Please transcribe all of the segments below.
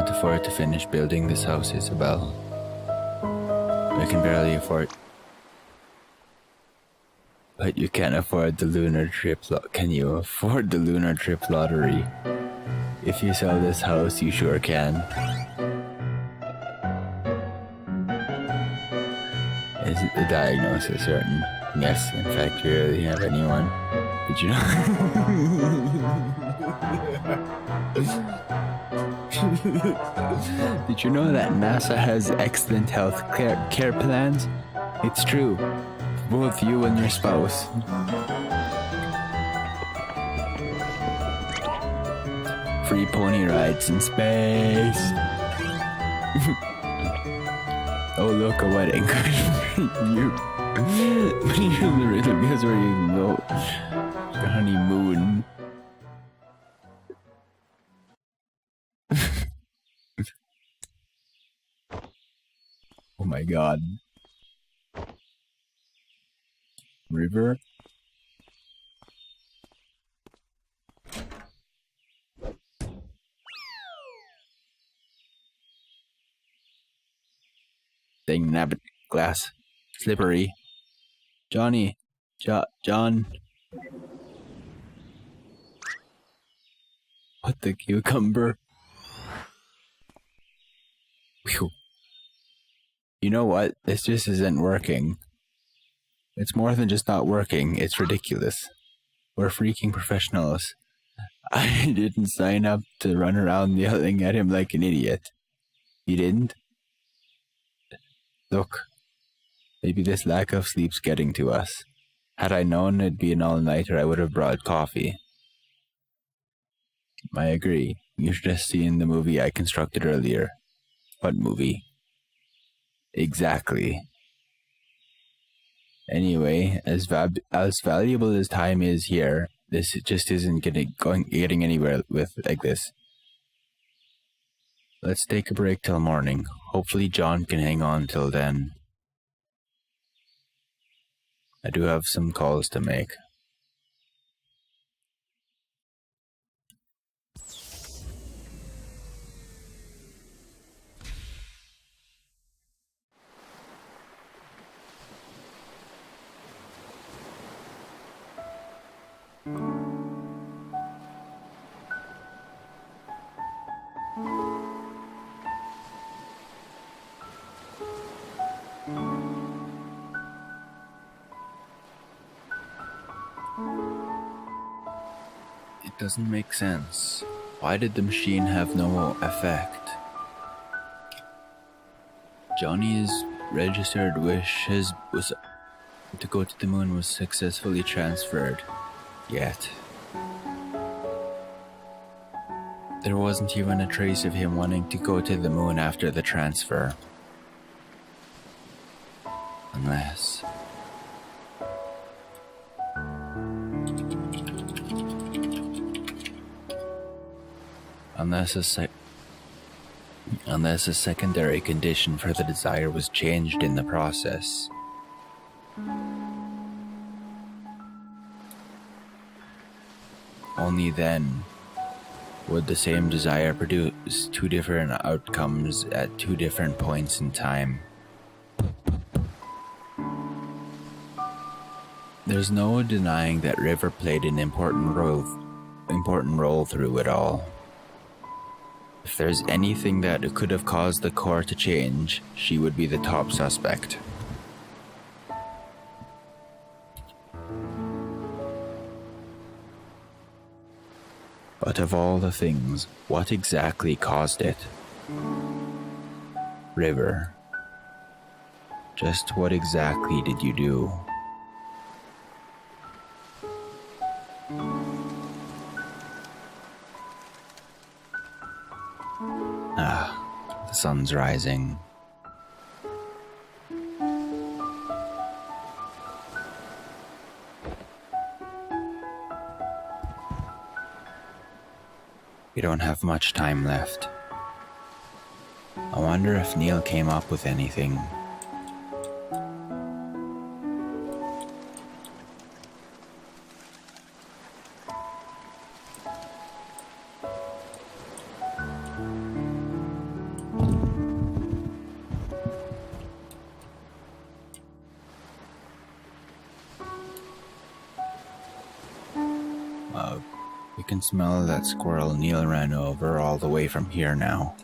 can't afford to finish building this house, Isabel. We can barely afford... But you can't afford the lunar trip Can you afford the lunar trip lottery? If you sell this house, you sure can. Is it the diagnosis certain? Yes, in fact, you really have anyone. Did you know? Did you know that NASA has excellent health care plans? It's true. Both you and your spouse. Free pony rides in space. Oh, look, a wedding. You. Because where you go. The honeymoon. Oh my god. River? Dang nabbit. Glass. Slippery. Johnny. John. What the cucumber? Whew. You know what? This just isn't working. It's more than just not working. It's ridiculous. We're freaking professionals. I didn't sign up to run around yelling at him like an idiot. You didn't? Look. Maybe this lack of sleep's getting to us. Had I known it'd be an all-nighter, I would have brought coffee. I agree. You should have seen the movie I constructed earlier. What movie? Exactly. Anyway, as valuable as time is here, this just isn't getting anywhere with like this. Let's take a break till morning. Hopefully John can hang on till then. I do have some calls to make. It doesn't make sense. Why did the machine have no effect? Johnny's registered wish was to go to the moon was successfully transferred. Yet there wasn't even a trace of him wanting to go to the moon after the transfer. Unless a secondary condition for the desire was changed in the process. Only then would the same desire produce two different outcomes at two different points in time. There's no denying that River played an important role through it all. If there's anything that could have caused the core to change, she would be the top suspect. But of all the things, what exactly caused it? River. Just what exactly did you do? The sun's rising. We don't have much time left. I wonder if Neil came up with anything. You can smell that squirrel Neil ran over all the way from here now.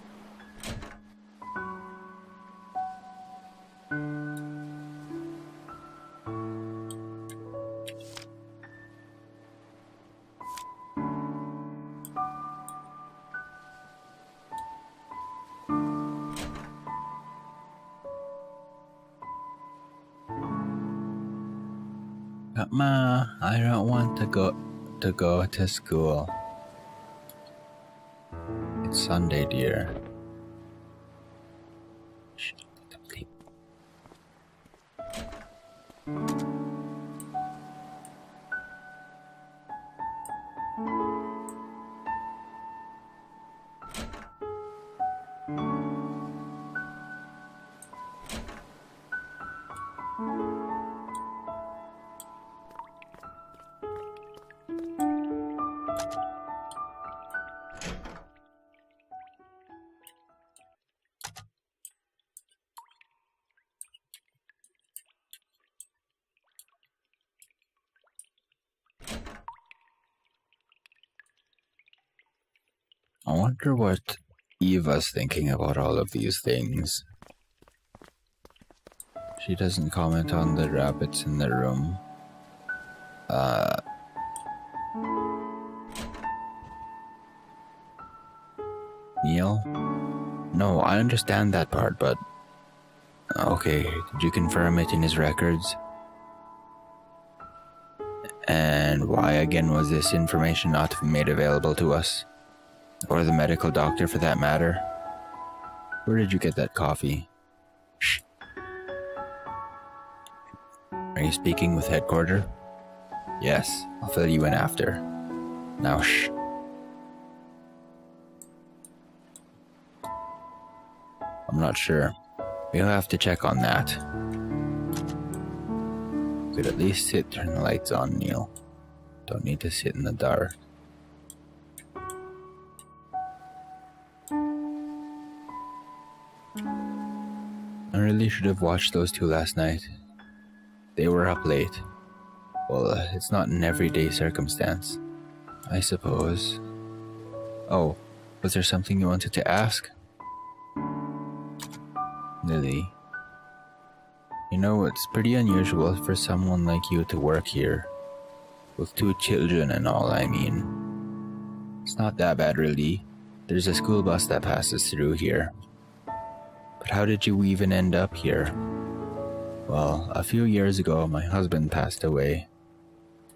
But Ma, I don't want to go to school. It's Sunday, dear. Shh, let them sleep. I wonder what Eva's thinking about all of these things. She doesn't comment on the rabbits in the room. Neil? No, I understand that part, but... Okay, did you confirm it in his records? And why again was this information not made available to us? Or the medical doctor for that matter? Where did you get that coffee? Shh. Are you speaking with headquarters? Yes, I'll fill you in after. Now shh. I'm not sure. We'll have to check on that. Could at least turn the lights on, Neil. Don't need to sit in the dark. I really should have watched those two last night. They were up late. Well, it's not an everyday circumstance, I suppose. Oh, was there something you wanted to ask? Lily, you know, it's pretty unusual for someone like you to work here. With 2 children and all, I mean. It's not that bad, really. There's a school bus that passes through here. But how did you even end up here? Well, a few years ago, my husband passed away.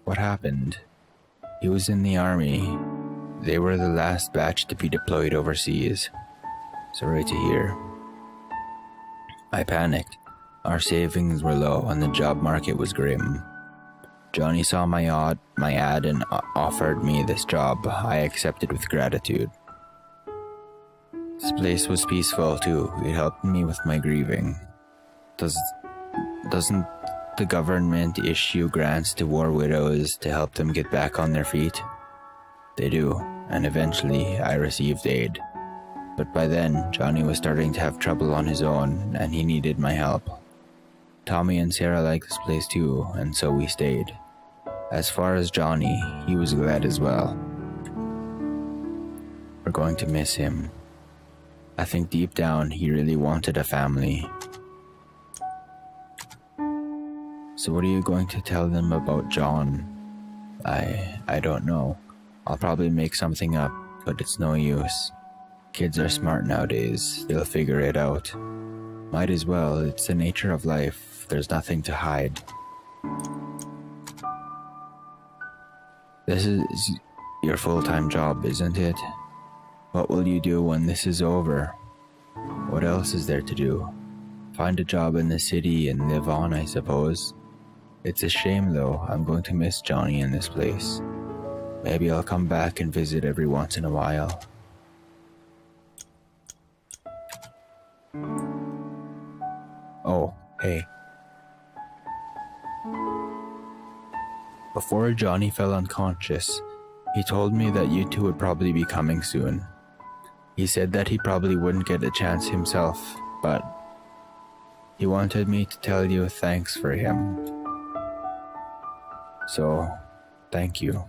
What happened? He was in the army. They were the last batch to be deployed overseas. Sorry to hear. I panicked. Our savings were low and the job market was grim. Johnny saw my ad and offered me this job. I accepted with gratitude. This place was peaceful too. It helped me with my grieving. Doesn't the government issue grants to war widows to help them get back on their feet? They do, and eventually I received aid. But by then, Johnny was starting to have trouble on his own, and he needed my help. Tommy and Sarah liked this place too, and so we stayed. As far as Johnny, he was glad as well. We're going to miss him. I think deep down, he really wanted a family. So what are you going to tell them about John? I don't know. I'll probably make something up, but it's no use. Kids are smart nowadays. They'll figure it out. Might as well. It's the nature of life. There's nothing to hide. This is your full-time job, isn't it? What will you do when this is over? What else is there to do? Find a job in the city and live on, I suppose. It's a shame, though. I'm going to miss Johnny in this place. Maybe I'll come back and visit every once in a while. Oh, hey. Before Johnny fell unconscious, he told me that you two would probably be coming soon. He said that he probably wouldn't get a chance himself, but he wanted me to tell you thanks for him. So, thank you.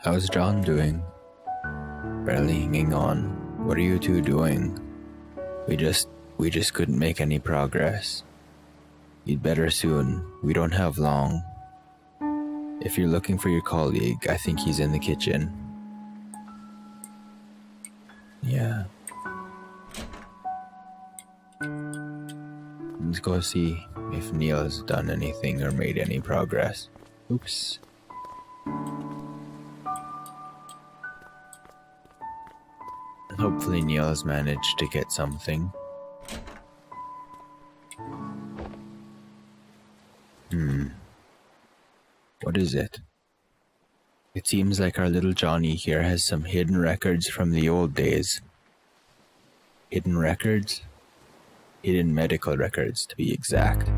How's John doing? Barely hanging on. What are you two doing? We just couldn't make any progress. You'd better soon. We don't have long. If you're looking for your colleague, I think he's in the kitchen. Yeah. Let's go see if Neil has done anything or made any progress. Oops. Hopefully Neil has managed to get something. What is it? It seems like our little Johnny here has some hidden records from the old days. Hidden records? Hidden medical records, to be exact.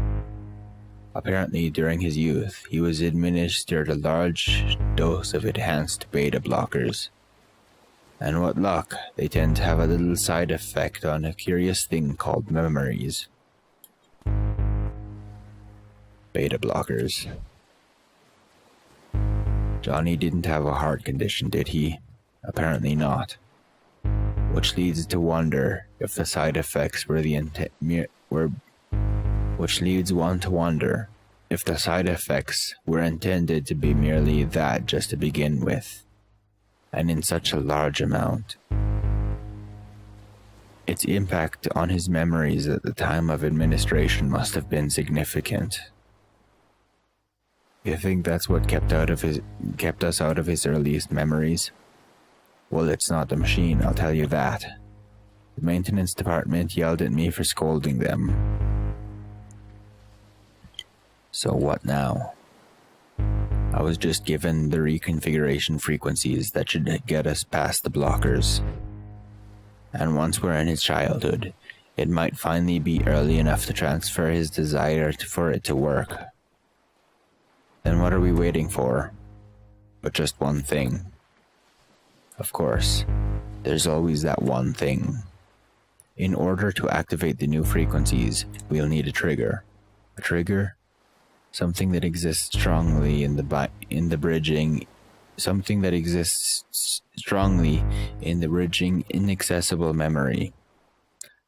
Apparently, during his youth, he was administered a large dose of enhanced beta blockers. And what luck, they tend to have a little side effect on a curious thing called memories. Beta blockers. Johnny didn't have a heart condition, did he? Apparently not. Which leads to wonder if the side effects were which leads one to wonder if the side effects were intended to be merely that just to begin with, and in such a large amount. Its impact on his memories at the time of administration must have been significant. You think that's what kept us out of his earliest memories? Well, it's not the machine, I'll tell you that. The maintenance department yelled at me for scolding them. So what now? I was just given the reconfiguration frequencies that should get us past the blockers. And once we're in his childhood, it might finally be early enough to transfer his desire for it to work. Then what are we waiting for? But just one thing. Of course, there's always that one thing. In order to activate the new frequencies, we'll need a trigger. A trigger? Something that exists strongly in the bridging inaccessible memory.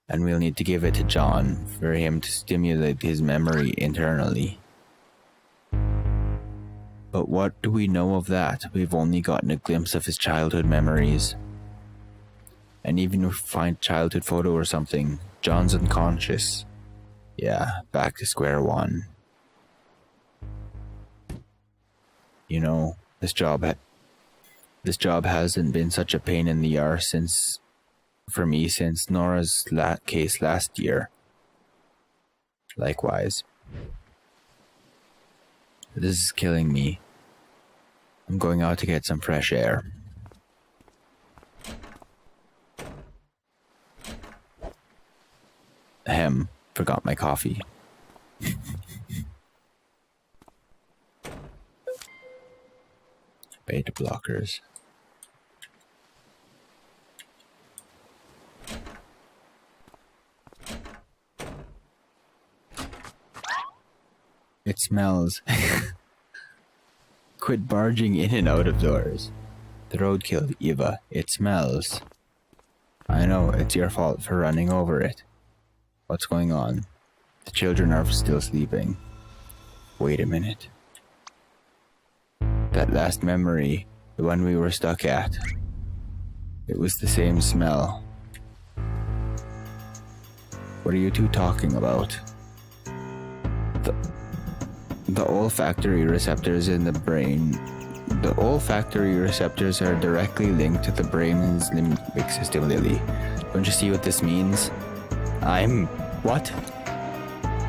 And we'll need to give it to John for him to stimulate his memory internally. But what do we know of that? We've only gotten a glimpse of his childhood memories. And even if we find a childhood photo or something, John's unconscious. Yeah, back to square one. You know, this job hasn't been such a pain in the arse for me since Nora's case last year. Likewise. This is killing me. I'm going out to get some fresh air. Ahem, forgot my coffee. Beta blockers. It smells. Quit barging in and out of doors. The road killed Eva. It smells. I know, it's your fault for running over it. What's going on? The children are still sleeping. Wait a minute. That last memory, the one we were stuck at, it was the same smell. What are you two talking about? The olfactory receptors in the brain. The olfactory receptors are directly linked to the brain's limbic system, Lily. Don't you see what this means? What?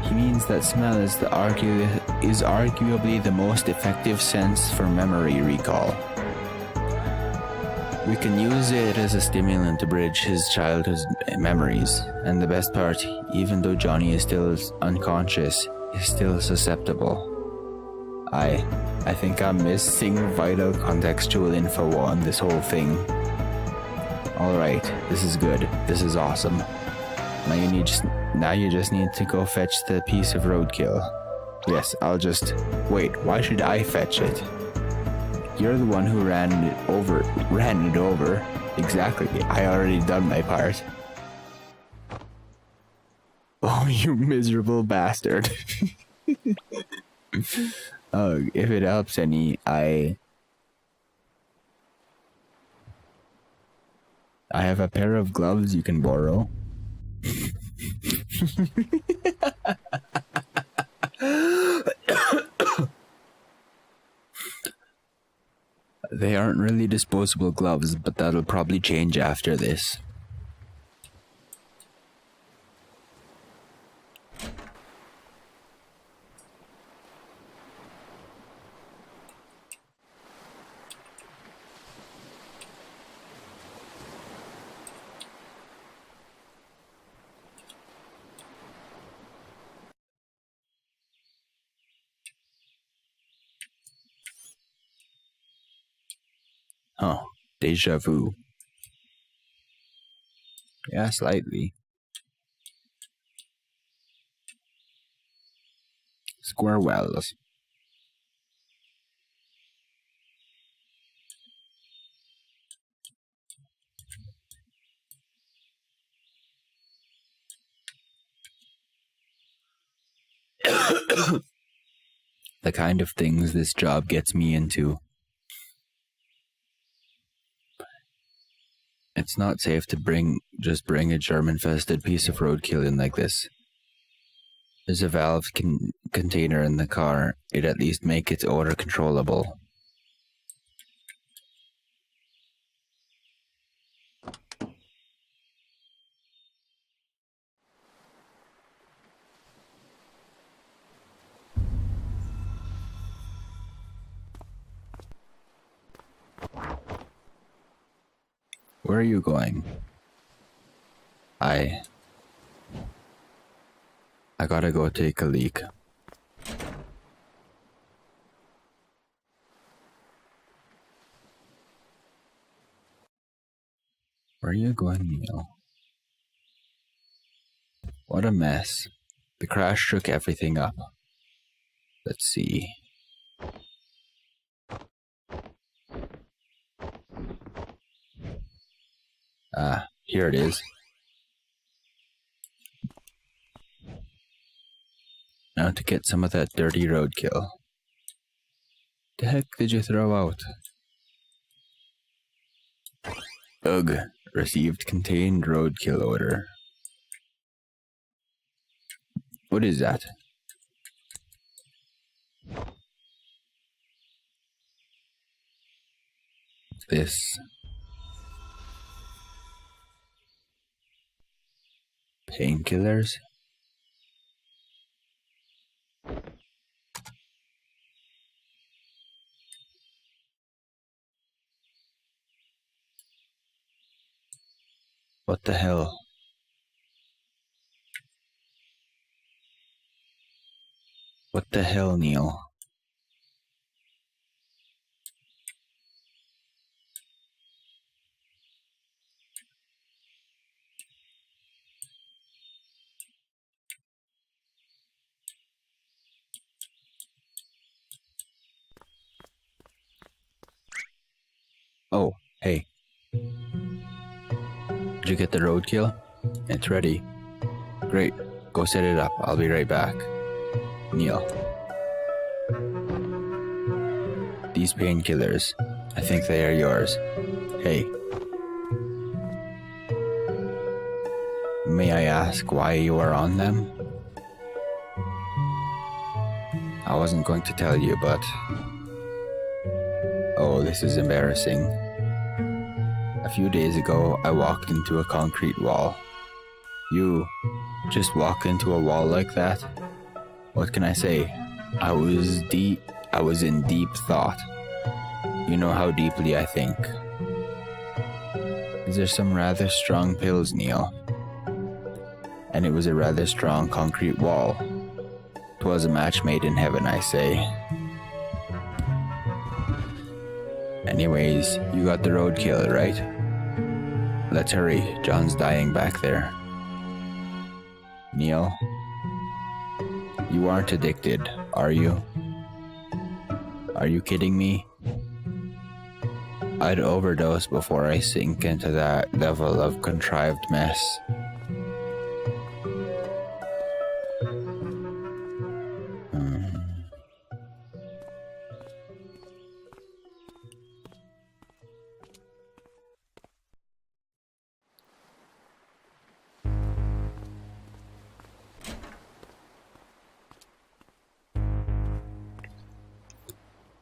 He means that smell is arguably the most effective sense for memory recall. We can use it as a stimulant to bridge his childhood memories, and the best part, even though Johnny is still unconscious, he's still susceptible. I think I'm missing vital contextual info on this whole thing. Alright, this is good. This is awesome. Now you just need to go fetch the piece of roadkill. Yes, wait, why should I fetch it? You're the one who ran it over. Exactly. I already done my part. Oh, you miserable bastard. Oh, if it helps any, I have a pair of gloves you can borrow. They aren't really disposable gloves, but that'll probably change after this. Huh. Deja vu. Yeah, slightly. Square wells. The kind of things this job gets me into. It's not safe to bring a germ-infested piece of roadkill in like this. There's a valve container in the car. It'd at least make its odor controllable. Where are you going? I gotta go take a leak. Where are you going, Neil? What a mess. The crash shook everything up. Let's see. Ah, here it is. Now to get some of that dirty roadkill. The heck did you throw out? Ugh, received contained roadkill odor. What is that? This. Painkillers? What the hell? What the hell, Neil? Oh, hey. Did you get the roadkill? It's ready. Great. Go set it up. I'll be right back. Neil. These painkillers. I think they are yours. Hey. May I ask why you are on them? I wasn't going to tell you, but... Oh, this is embarrassing. A few days ago, I walked into a concrete wall. You just walk into a wall like that? What can I say? I was in deep thought. You know how deeply I think. These are some rather strong pills, Neil. And it was a rather strong concrete wall. 'Twas a match made in heaven, I say. Anyways, you got the roadkill, right? Let's hurry, John's dying back there. Neil, you aren't addicted, are you? Are you kidding me? I'd overdose before I sink into that level of contrived mess.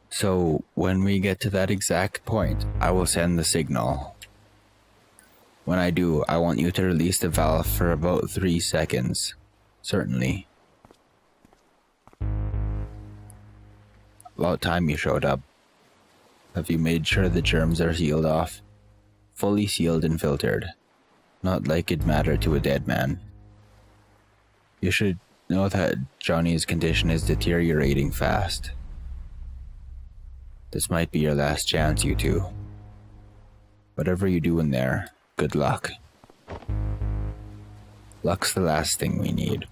So, when we get to that exact point, I will send the signal. When I do, I want you to release the valve for about 3 seconds. Certainly. About time you showed up. Have you made sure the germs are sealed off? Fully sealed and filtered. Not like it mattered to a dead man. You should know that Johnny's condition is deteriorating fast. This might be your last chance, you two. Whatever you do in there, good luck. Luck's the last thing we need.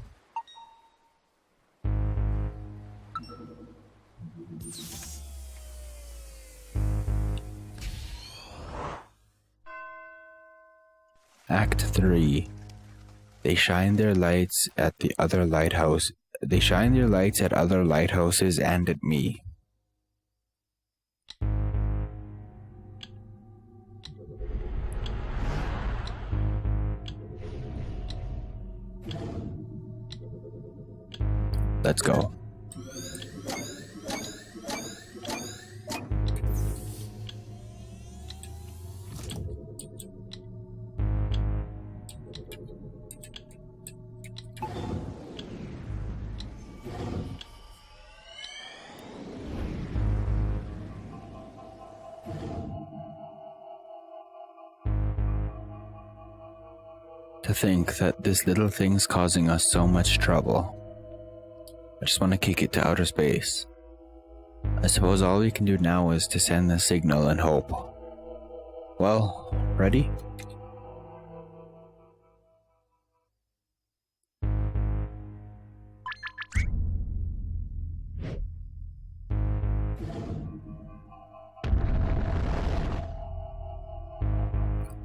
Act 3. They shine their lights at the other lighthouse. They shine their lights at other lighthouses and at me. Let's go. To think that this little thing's causing us so much trouble. I just want to kick it to outer space. I suppose all we can do now is to send the signal and hope. Well, ready?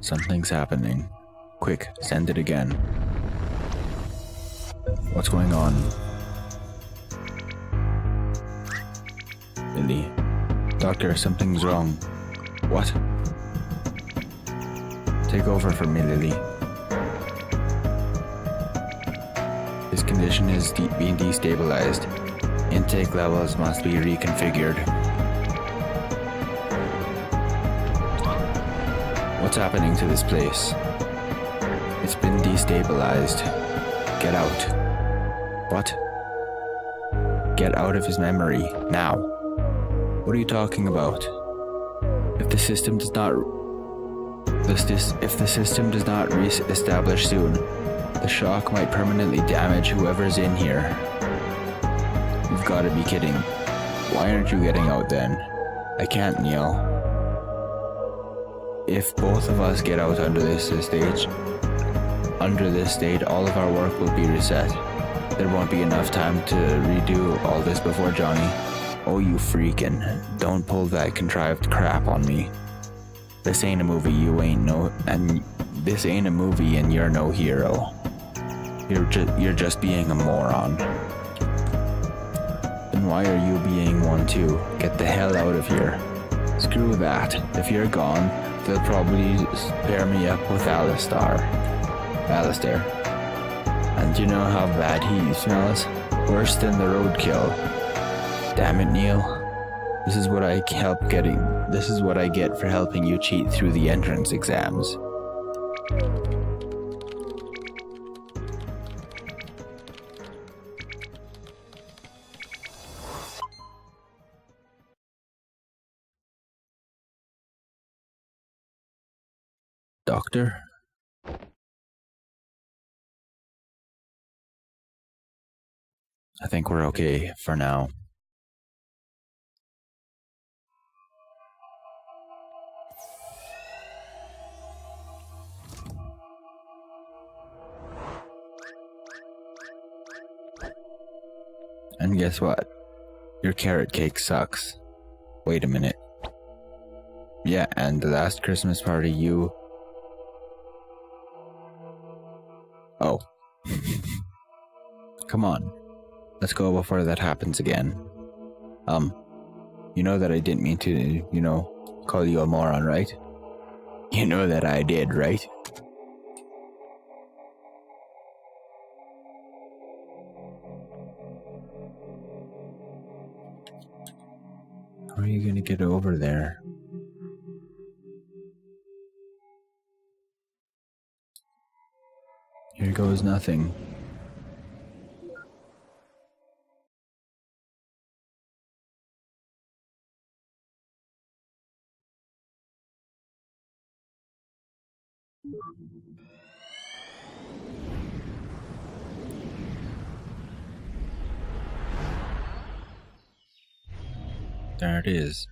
Something's happening. Quick, send it again. What's going on? Lily. Doctor, something's wrong. What? Take over for me, Lily. His condition is being destabilized. Intake levels must be reconfigured. What's happening to this place? It's been destabilized. Get out. What? Get out of his memory, now. What are you talking about? If the system does not re-establish soon, the shock might permanently damage whoever's in here. You've got to be kidding. Why aren't you getting out then? I can't, Neil. If both of us get out under this state, all of our work will be reset. There won't be enough time to redo all this before Johnny. Oh, you freakin', don't pull that contrived crap on me. This ain't a movie, this ain't a movie and you're no hero. You're just being a moron. Then why are you being one too? Get the hell out of here. Screw that. If you're gone, they'll probably pair me up with Alistair. And you know how bad he smells? Worse than the roadkill. Damn it, Neil. This is what I get for helping you cheat through the entrance exams. Doctor? I think we're okay for now. And guess what? Your carrot cake sucks. Wait a minute. Yeah, and the last Christmas party you... Oh. Come on. Let's go before that happens again. You know that I didn't mean to, call you a moron, right? You know that I did, right? How are you gonna get over there? Here goes nothing. There it is.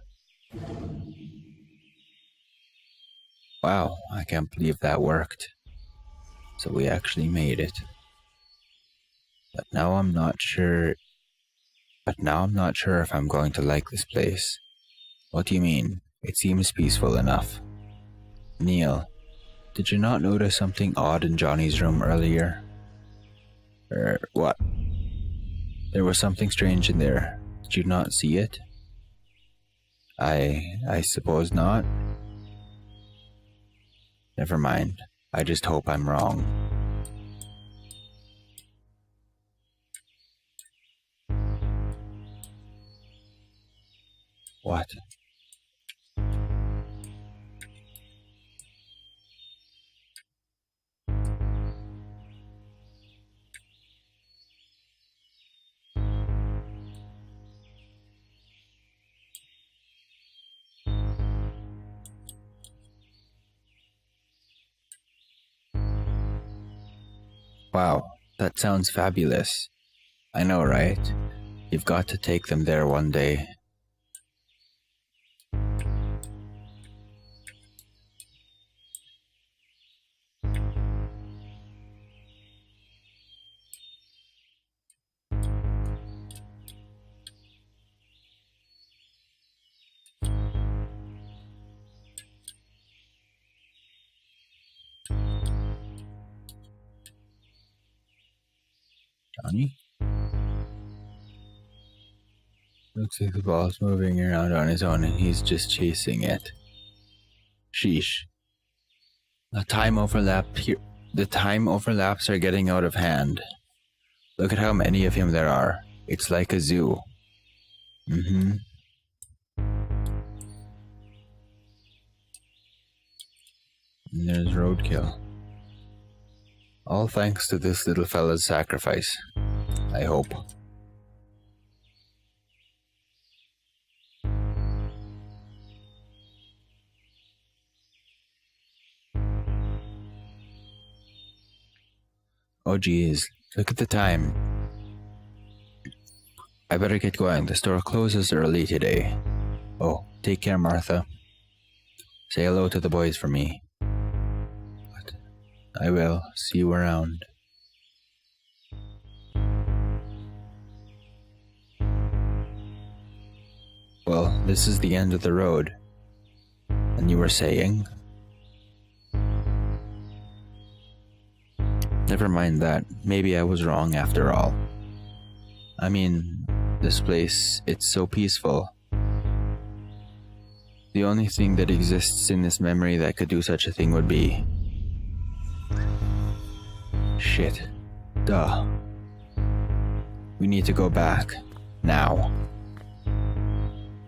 Wow, I can't believe that worked. So we actually made it. But now I'm not sure if I'm going to like this place. What do you mean? It seems peaceful enough. Neil, did you not notice something odd in Johnny's room earlier? What? There was something strange in there. Did you not see it? I suppose not. Never mind. I just hope I'm wrong. What? Wow, that sounds fabulous. I know, right? You've got to take them there one day. Johnny? Looks like the ball's moving around on his own and he's just chasing it. Sheesh. The time overlaps are getting out of hand. Look at how many of him there are. It's like a zoo. Mm-hmm. And there's roadkill. All thanks to this little fella's sacrifice. I hope. Oh geez, look at the time. I better get going. The store closes early today. Oh, take care, Martha. Say hello to the boys for me. What? I will. See you around. Well, this is the end of the road. And you were saying? Never mind that. Maybe I was wrong after all. I mean, this place, it's so peaceful. The only thing that exists in this memory that could do such a thing would be... Shit. Duh. We need to go back. Now.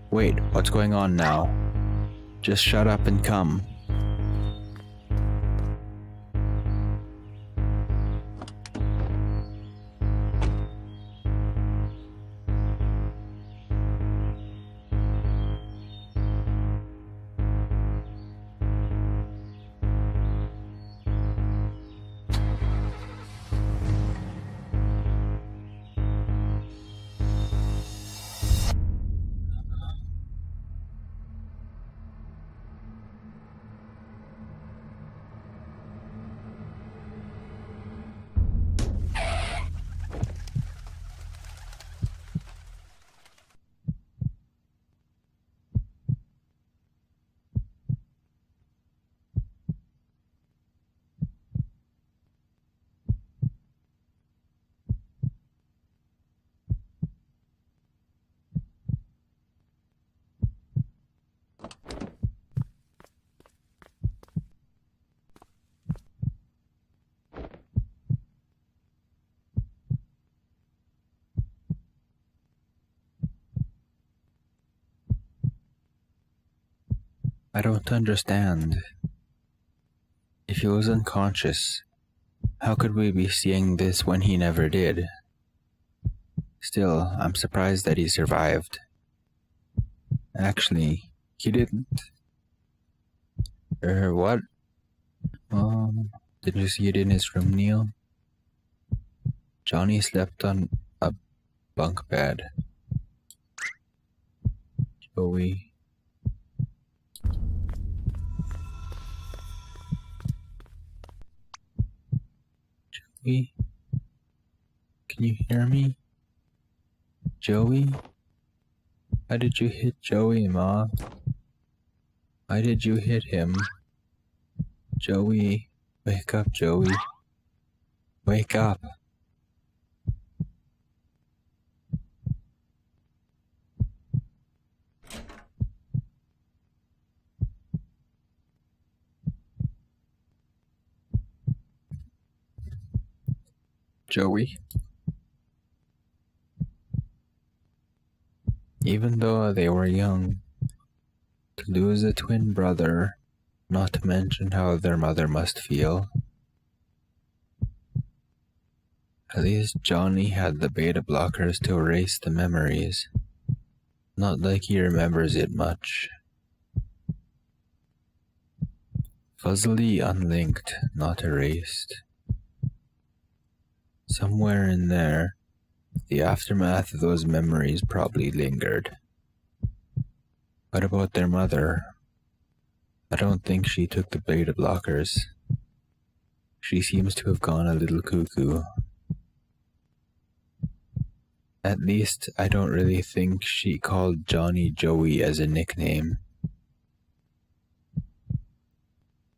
Wait, what's going on now? Just shut up and come. I don't understand. If he was unconscious, how could we be seeing this when he never did? Still, I'm surprised that he survived. Actually, he didn't. What? Did you see it in his room, Neil? Johnny slept on a bunk bed. Joey. Joey? Can you hear me? Joey? Why did you hit Joey, Ma? Why did you hit him? Joey, wake up, Joey. Wake up. Joey. Even though they were young, to lose a twin brother, not to mention how their mother must feel. At least Johnny had the beta blockers to erase the memories. Not like he remembers it much. Fuzzily unlinked, not erased. Somewhere in there, the aftermath of those memories probably lingered. What about their mother? I don't think she took the beta blockers. She seems to have gone a little cuckoo. At least, I don't really think she called Johnny Joey as a nickname.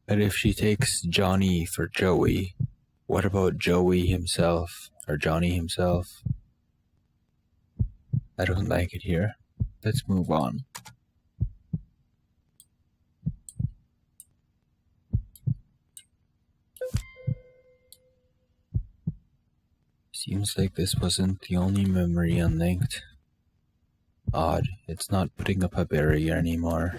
But if she takes Johnny for Joey, what about Joey himself, or Johnny himself? I don't like it here. Let's move on. Seems like this wasn't the only memory unlinked. Odd, it's not putting up a barrier anymore.